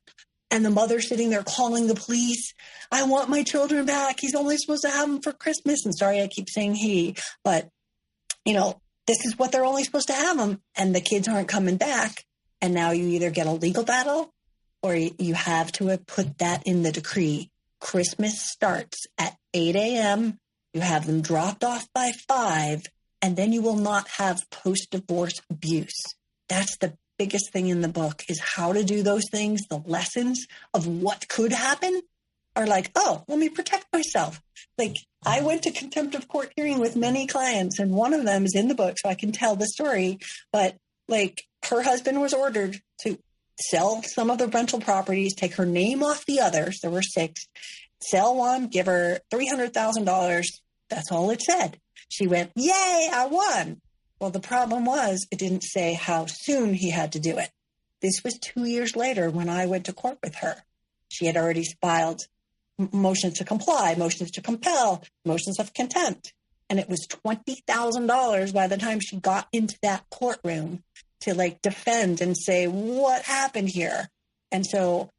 And the mother's sitting there calling the police. I want my children back. He's only supposed to have them for Christmas. And sorry, I keep saying he, but this is what they're only supposed to have them. And the kids aren't coming back. And now you either get a legal battle or you have to have put that in the decree. Christmas starts at 8 a.m. You have them dropped off by 5, and then you will not have post-divorce abuse. That's the biggest thing in the book, is how to do those things. The lessons of what could happen are oh, let me protect myself. I went to contempt of court hearing with many clients, and one of them is in the book, so I can tell the story. But her husband was ordered to sell some of the rental properties, take her name off the others. There were 6. Sell one, give her $300,000. That's all it said. She went, yay, I won. Well, the problem was it didn't say how soon he had to do it. This was 2 years later when I went to court with her. She had already filed motions to comply, motions to compel, motions of contempt. And it was $20,000 by the time she got into that courtroom to defend and say, what happened here? And so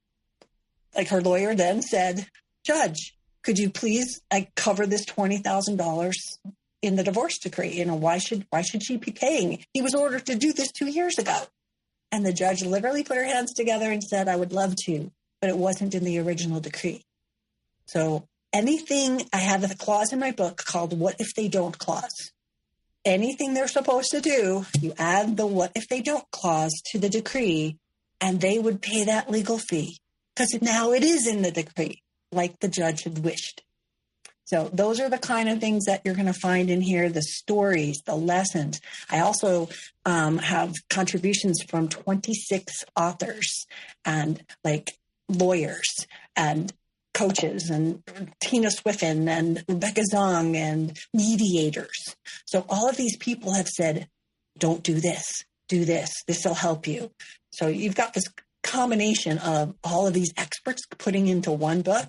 her lawyer then said, Judge, could you please cover this $20,000 in the divorce decree? Why should she be paying? He was ordered to do this 2 years ago. And the judge literally put her hands together and said, I would love to, but it wasn't in the original decree. So anything, I have a clause in my book called What If They Don't clause. Anything they're supposed to do, you add the what if they don't clause to the decree, and they would pay that legal fee because now it is in the decree, like the judge had wished. So those are the kind of things that you're going to find in here, the stories, the lessons. I also have contributions from 26 authors and lawyers and coaches and Tina Swiffen and Rebecca Zong and mediators. So all of these people have said, don't do this, do this, this will help you. So you've got this combination of all of these experts putting into one book,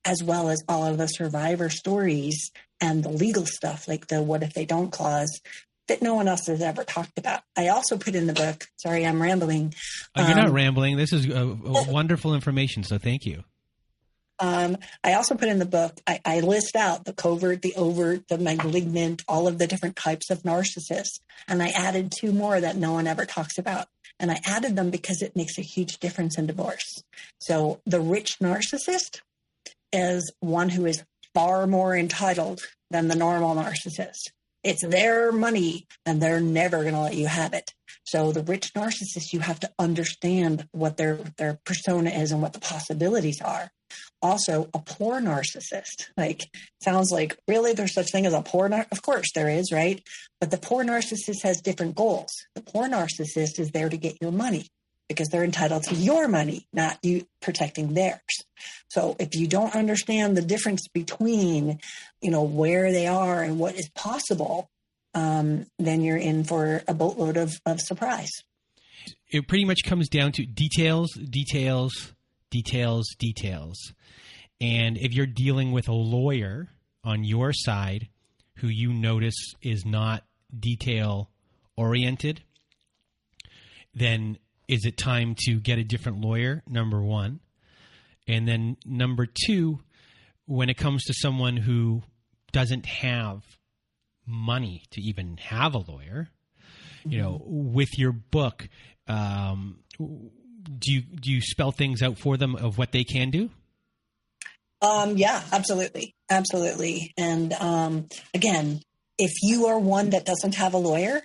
as well as all of the survivor stories and the legal stuff, like the what if they don't clause, that no one else has ever talked about. I also put in the book, sorry, I'm rambling. Oh, you're not rambling. This is wonderful information, so thank you. I also put in the book, I list out the covert, the overt, the malignant, all of the different types of narcissists. And I added 2 more that no one ever talks about. And I added them because it makes a huge difference in divorce. So the rich narcissist is one who is far more entitled than the normal narcissist. It's their money and they're never going to let you have it. So the rich narcissist, you have to understand what their persona is and what the possibilities are. Also, a poor narcissist, sounds like, really, there's such thing as a poor narcissist? Of course there is, right? But the poor narcissist has different goals. The poor narcissist is there to get your money because they're entitled to your money, not you protecting theirs. So if you don't understand the difference between, where they are and what is possible, then you're in for a boatload of surprise. It pretty much comes down to details, details, details, details. And if you're dealing with a lawyer on your side who you notice is not detail oriented, then is it time to get a different lawyer, number one? And then number 2, when it comes to someone who doesn't have money to even have a lawyer, with your book, do you spell things out for them of what they can do? Yeah, absolutely. Absolutely. And again, if you are one that doesn't have a lawyer,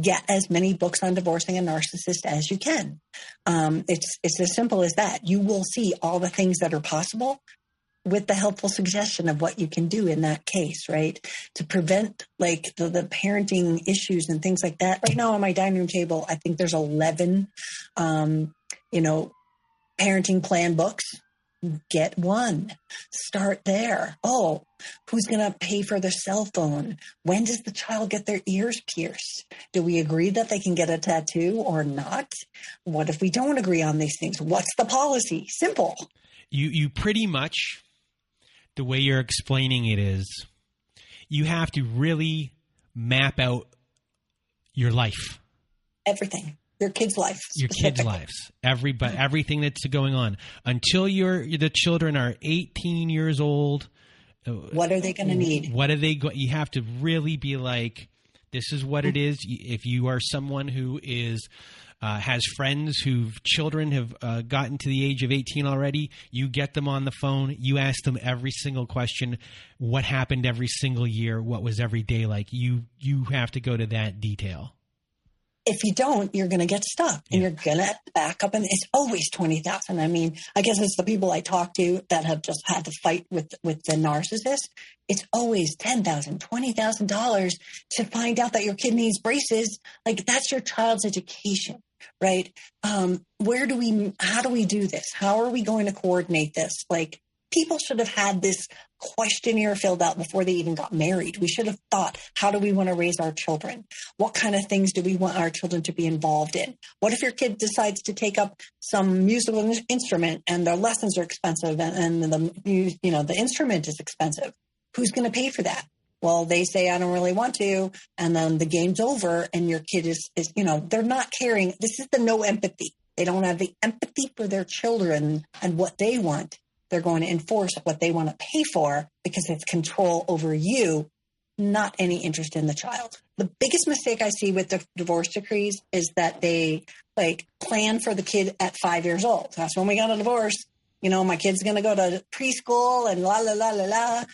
get as many books on divorcing a narcissist as you can. It's as simple as that. You will see all the things that are possible with the helpful suggestion of what you can do in that case, right? To prevent the parenting issues and things like that. Right now on my dining room table, I think there's 11, parenting plan books. Get one. Start there. Oh, who's going to pay for their cell phone? When does the child get their ears pierced? Do we agree that they can get a tattoo or not? What if we don't agree on these things? What's the policy? Simple. You pretty much, the way you're explaining it is, you have to really map out your life. Everything. Your kids' life. Your kids' lives. Everything that's going on. Until the children are 18 years old. What are they going to need? What are they you have to really be like, this is what it is. If you are someone who is has friends whose children have gotten to the age of 18 already, you get them on the phone. You ask them every single question. What happened every single year? What was every day like? You have to go to that detail. If you don't, you're going to get stuck and you're going to back up. And it's always 20,000. I mean, I guess it's the people I talk to that have just had to fight with the narcissist. It's always $10,000, $20,000 to find out that your kid needs braces. That's your child's education, right? How do we do this? How are we going to coordinate this? People should have had this questionnaire filled out before they even got married. We should have thought, how do we want to raise our children? What kind of things do we want our children to be involved in? What if your kid decides to take up some musical instrument and their lessons are expensive and the instrument is expensive? Who's going to pay for that? Well, they say, I don't really want to. And then the game's over and your kid is they're not caring. This is the no empathy. They don't have the empathy for their children and what they want. They're going to enforce what they want to pay for because it's control over you, not any interest in the child. The biggest mistake I see with the divorce decrees is that they plan for the kid at 5 years old. That's when we got a divorce. My kid's going to go to preschool and la, la, la, la, la.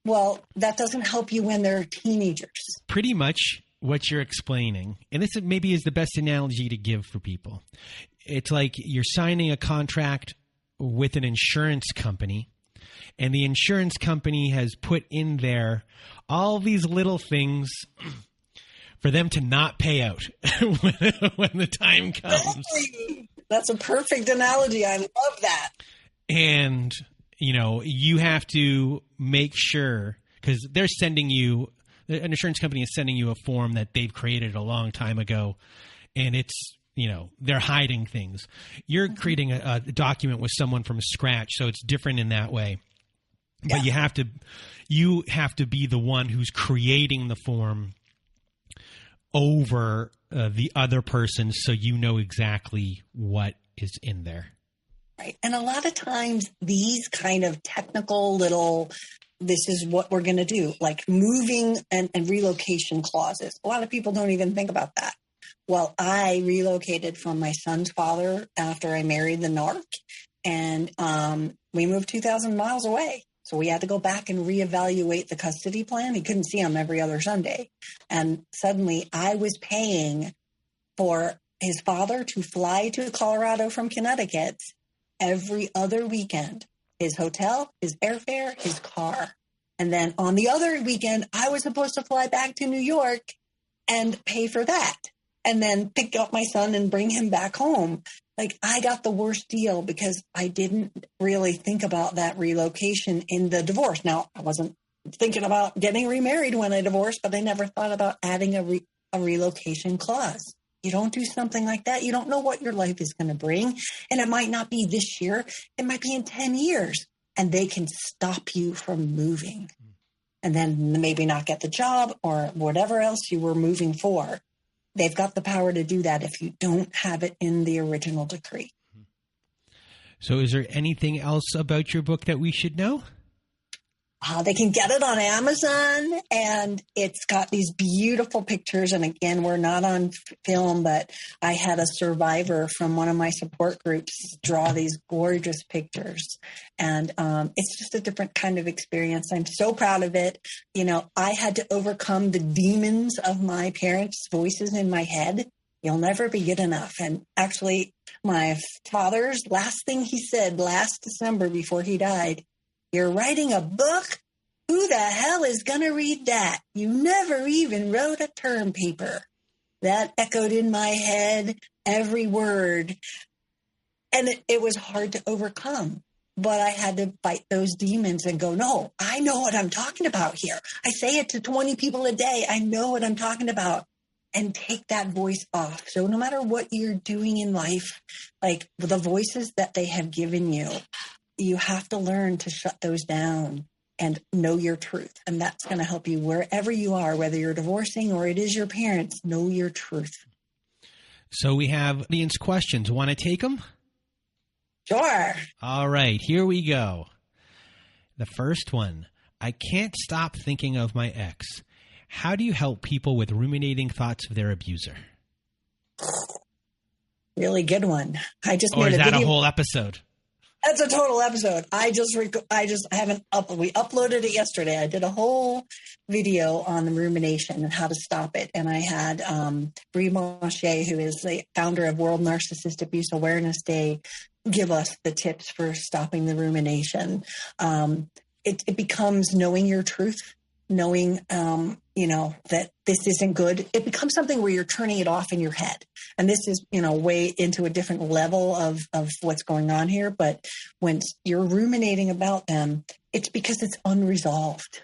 Well, that doesn't help you when they're teenagers. Pretty much what you're explaining, and this maybe is the best analogy to give for people. It's like you're signing a contract with an insurance company, and the insurance company has put in there all these little things for them to not pay out when the time comes. That's a perfect analogy. I love that. And you have to make sure, because they're sending you, an insurance company is sending you a form that they've created a long time ago, and it's, they're hiding things. You're creating a document with someone from scratch, so it's different in that way. Yeah. But you have to be the one who's creating the form over the other person, so you know exactly what is in there. Right. And a lot of times these kind of technical this is what we're going to do, like moving and relocation clauses. A lot of people don't even think about that. Well, I relocated from my son's father after I married the narc, and we moved 2,000 miles away. So we had to go back and reevaluate the custody plan. He couldn't see him every other Sunday. And suddenly I was paying for his father to fly to Colorado from Connecticut every other weekend. His hotel, his airfare, his car. And then on the other weekend, I was supposed to fly back to New York and pay for that. And then pick up my son and bring him back home. Like, I got the worst deal because I didn't really think about that relocation in the divorce. Now, I wasn't thinking about getting remarried when I divorced, but I never thought about adding a relocation clause. You don't do something like that. You don't know what your life is going to bring. And it might not be this year. It might be in 10 years. And they can stop you from moving. And then maybe not get the job or whatever else you were moving for. They've got the power to do that if you don't have it in the original decree. So is there anything else about your book that we should know? They can get it on Amazon, and it's got these beautiful pictures. And again, we're not on film, but I had a survivor from one of my support groups draw these gorgeous pictures. And it's just a different kind of experience. I'm so proud of it. I had to overcome the demons of my parents' voices in my head. You'll never be good enough. And actually, my father's last thing he said last December before he died, "You're writing a book? Who the hell is going to read that? You never even wrote a term paper." That echoed in my head, every word. And it was hard to overcome. But I had to fight those demons and go, no, I know what I'm talking about here. I say it to 20 people a day. I know what I'm talking about. And take that voice off. So no matter what you're doing in life, like the voices that they have given you, you have to learn to shut those down and know your truth. And that's going to help you wherever you are, whether you're divorcing or it is your parents, know your truth. So we have audience questions. Want to take them? Sure. All right, here we go. The first one, I can't stop thinking of my ex. How do you help people with ruminating thoughts of their abuser? Really good one. I just Or made is a that video. a whole episode? That's a total episode. We uploaded it yesterday. I did a whole video on the rumination and how to stop it. And I had Bree Monche, who is the founder of World Narcissist Abuse Awareness Day, give us the tips for stopping the rumination. It becomes knowing your truth, knowing, that this isn't good. It becomes something where you're turning it off in your head. And this is, way into a different level of what's going on here. But when you're ruminating about them, it's because it's unresolved.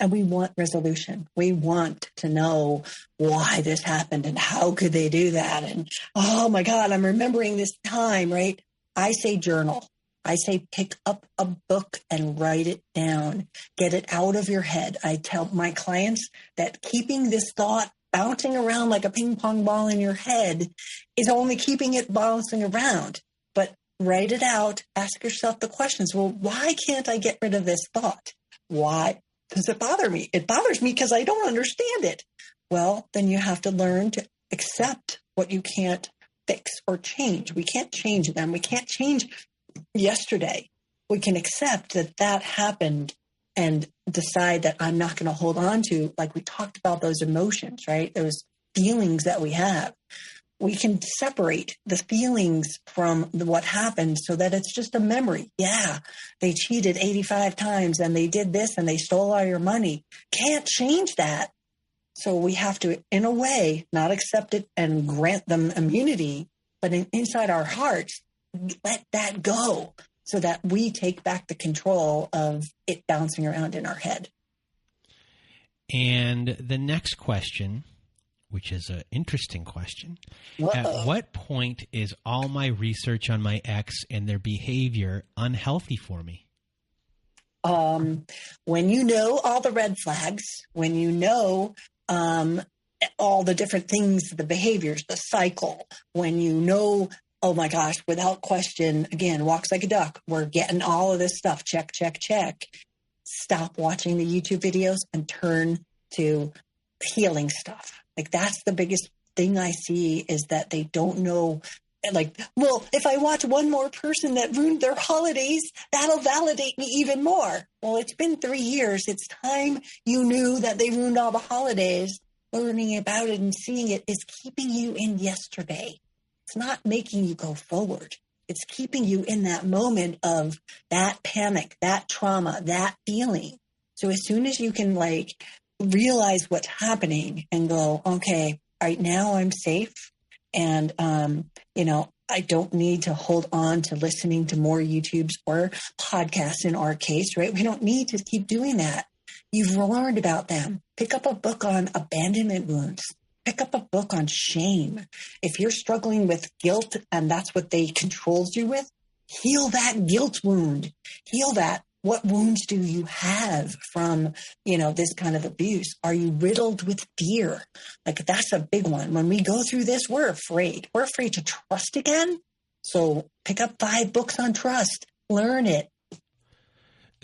And we want resolution. We want to know why this happened and how could they do that? And, oh my God, I'm remembering this time, right? I say journal. I say pick up a book and write it down. Get it out of your head. I tell my clients that keeping this thought bouncing around like a ping pong ball in your head is only keeping it bouncing around. But write it out. Ask yourself the questions. Well, why can't I get rid of this thought? Why does it bother me? It bothers me because I don't understand it. Well, then you have to learn to accept what you can't fix or change. We can't change them. We can't change yesterday. We can accept that happened and decide that I'm not going to hold on to, like we talked about, those emotions, right? Those feelings that we have. We can separate the feelings from what happened so that it's just a memory. Yeah, they cheated 85 times and they did this and they stole all your money. Can't change that. So we have to, in a way, not accept it and grant them immunity, but inside our hearts, let that go so that we take back the control of it bouncing around in our head. And the next question, which is an interesting question. Uh-oh. At what point is all my research on my ex and their behavior unhealthy for me? When you know all the red flags, when you know all the different things, the behaviors, the cycle, when you know, oh my gosh, without question, again, walks like a duck, we're getting all of this stuff, check, check, check. Stop watching the YouTube videos and turn to healing stuff. Like, that's the biggest thing I see, is that they don't know. Like, well, if I watch one more person that ruined their holidays, that'll validate me even more. Well, it's been 3 years. It's time you knew that they ruined all the holidays. Learning about it and seeing it is keeping you in yesterday. It's not making you go forward. It's keeping you in that moment of that panic, that trauma, that feeling. So as soon as you can like realize what's happening and go, okay, right now I'm safe. And, I don't need to hold on to listening to more YouTubes or podcasts in our case, right? We don't need to keep doing that. You've learned about them. Pick up a book on abandonment wounds. Pick up a book on shame. If you're struggling with guilt and that's what they controlled you with, heal that guilt wound. Heal that. What wounds do you have from, this kind of abuse? Are you riddled with fear? Like, that's a big one. When we go through this, we're afraid. We're afraid to trust again. So pick up 5 books on trust. Learn it.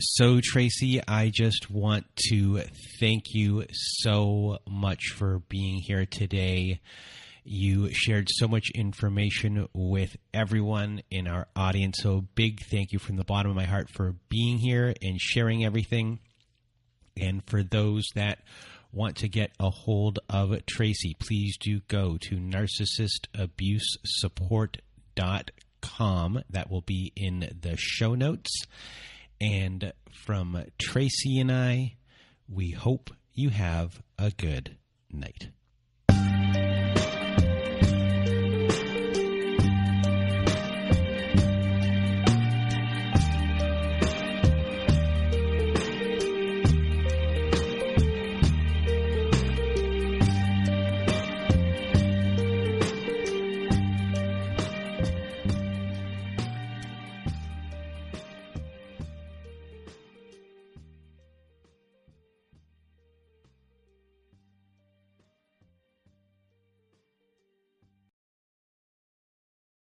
So, Tracy, I just want to thank you so much for being here today. You shared so much information with everyone in our audience. So big thank you from the bottom of my heart for being here and sharing everything. And for those that want to get a hold of Tracy, please do go to narcissistabusesupport.com. That will be in the show notes. And from Tracy and I, we hope you have a good night.